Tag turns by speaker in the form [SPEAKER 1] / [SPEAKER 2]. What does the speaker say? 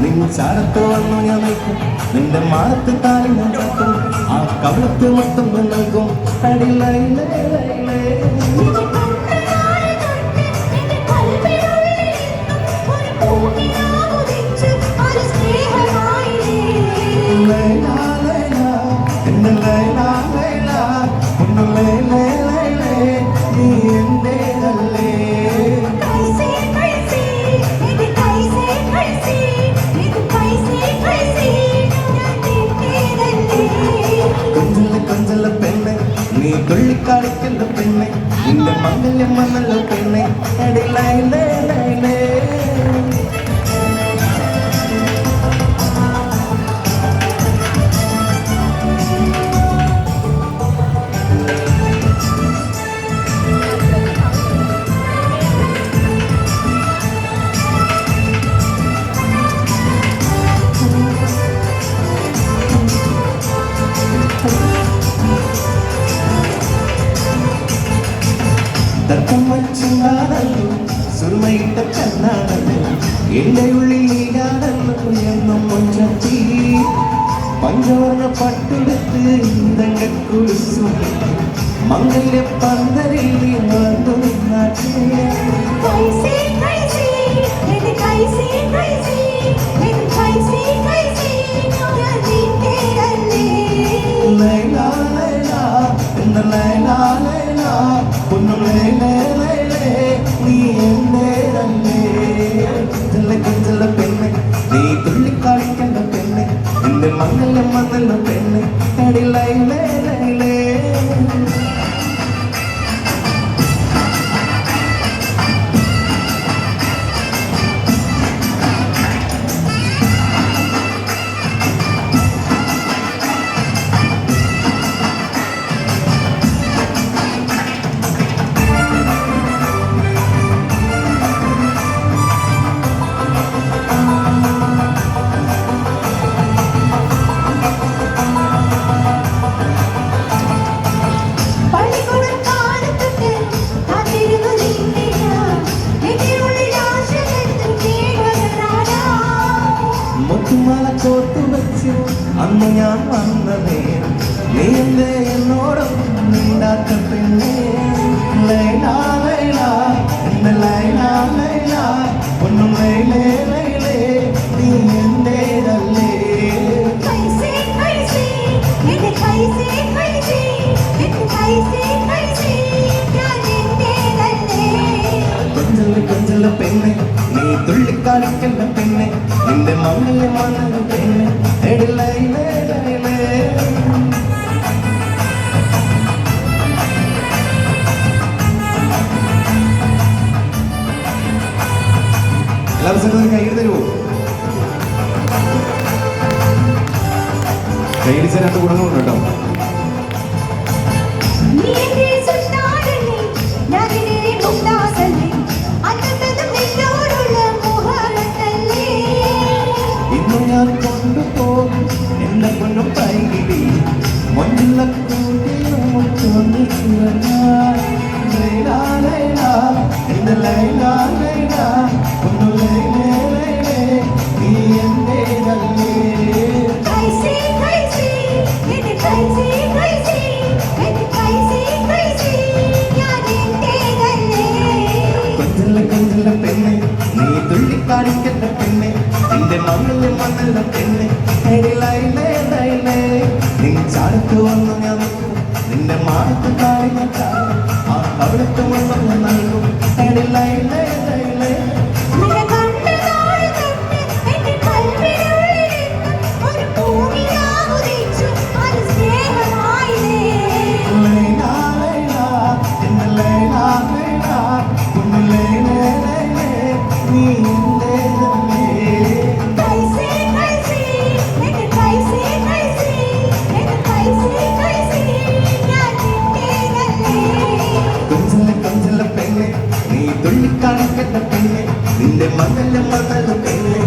[SPEAKER 1] നിൻ ചാരത്ത് വന്നു ഞാൻ നിൽക്കും നിന്റെ മാറത്ത് താഴെ ഞാൻ ചാത്തും ആ കവിളത്ത് മൊത്തം നൽകും അടിലൈലേ നീ തുള്ളിക്കാടിക്കല്ല പെണ്ണെ നിന്റെ മംഗല്യം വന്നല്ലോ പെണ്ണെ അടിലൈലേ തർക്കമച്ചുണ്ടാണല്ലോ സുറുമയിട്ട കണ്ണാണല്ലോ എന്റെ ഉള്ളിൽ നീയാണല്ലോ എന്നും മുഞ്ചത്തി പഞ്ചവർണ്ണ പട്ടെടുത്ത് ഇതങ്ങക്കുളിച്ചു മംഗല്യ പന്തലിൽ നീ വന്നു നിന്നാട്ടേ നീ എന്റെ പെണ്ണെ നീ തുള്ളിക്കാടിക്കണ്ട പെണ്ണെ എന്റെ മംഗല്യം വന്നല്ലോ പെണ്ണെ അടിലൈലേ അന്ന് ഞാൻ വന്ന നേരം നീ എന്തേ എന്നോടൊന്നും മിണ്ടാത്ത പെണ്ണേ ലൈലാ ലൈലാ എന്റെ ലൈലാ ലൈലാ ഒന്നും ലൈലേ ലൈലേ നീ എന്റേതല്ലേ കൊഞ്ചല പെണ്ണെ നീ തുള്ളിക്കാടിക്കല്ല പെണ്ണെ നിന്റെ മംഗല്യം വന്ന പെണ്ണെ അടിലൈലേ എല്ലാവരും കയ്യിൽ തരുമോ കൈയടിച്ച രണ്ട് ഗുണങ്ങളുണ്ട് കേട്ടോ ഞാൻ കൊണ്ടുപോകും എന്നെ കൊണ്ടു പൈകിടി മൊഞ്ചുള്ള എന്റെ ലൈലാ ലൈലാ ഒന്നു ലൈലേ ലൈലേ നീ എന്റേതല്ലേ കൊഞ്ചല പെണ്ണെ നീ തുള്ളിക്കാടിക്കണ്ട പെണ്ണെ നിന്റെ മംഗല്യം വന്നല്ല പെണ്ണെ അടിലൈലേ ലൈലേ നിൻ ചാരത്ത് വന്നു ഞാൻ നിന്റെ മാറത്ത് താഴെ ഞാൻ ചാടും ആ അവിടുത്തെ വന്നു നൽകും അടിലൈലേ ലൈലേ തുള്ളിക്കാണിക്കണ്ട പെണ്ണെ നിന്റെ മംഗല്യം വന്നത് പെണ്ണെ